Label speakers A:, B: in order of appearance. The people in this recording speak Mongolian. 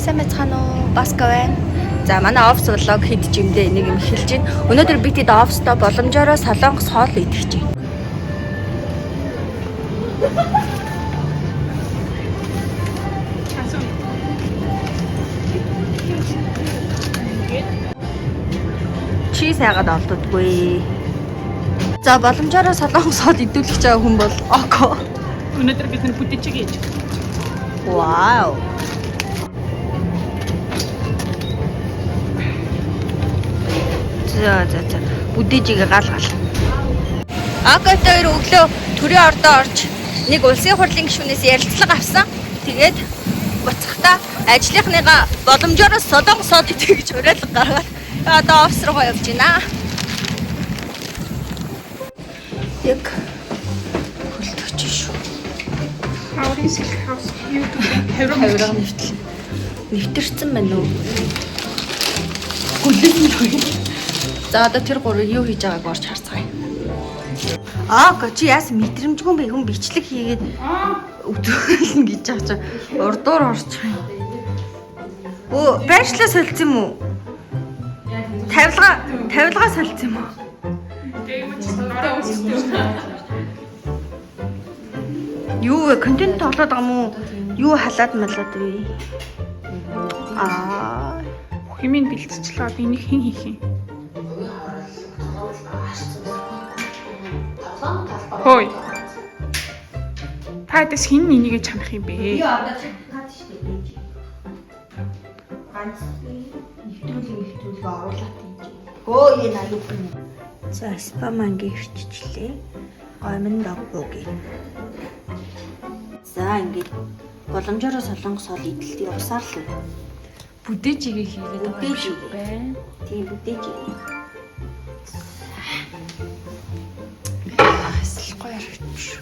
A: Сайн байцгаана уу? Баска байна. За манай офс влог хэд жимдээ энийг юм эхэлж байна. Өнөөдөр би тэд офстой боломжоор солонгос хоол идэх гэж байна. Чи сайгаад олддоггүй. За боломжоор солонгос хоол идүүлэх гэж байгаа хүн бол око.
B: Өнөөдөр бид нар бүдичиг хийж.
A: Вау. За бүдээжигээ гал. Акатай өглөө төрийн ордоо орж нэг улсын хурлын гишүүнээс ярилцлага авсан. Тэгээд буцахдаа ажлынхныгаа боломжоор солонгос хоол идэх гэж уриалга гаргаад одоо офс руу явж байна. Яг хөлтөж шүү.
B: How is it house you to have
A: Нэвтэрсэн байна уу? Хөлөг. За одоо тэр гурав юу хийж байгааг орж харцгаая. Чи яасан мэдрэмжгүй бэ? Хүн бичлэг хийгээд өдрөөлнө гэж байгаа чи урдуур орчих юм. Байршлаа солилцсон юм уу? Тавилгаа солилцсон юм уу? Юу вэ? Контент тоглоод байгаа мó? Юу халаад малаад вэ?
B: хэмээн бэлтжлээд энийг хэн хийх юм? Хой. Таадэс хин энийг чамх юм бэ?
A: Би одоо чад штэ гэж. Ганц нэвтрүүлэг оруулаад хийж. Энэ аюул юм. За спамангийн ирчижлээ. Гомн догбогийн. За ингээд боломжоор солонгос хоол идэлт явсаар л
B: Бүдээжигээ хийгээд байгаа юм шиг байна.
A: Тийм бүдээжиг.
B: Асал гоё харагдчих.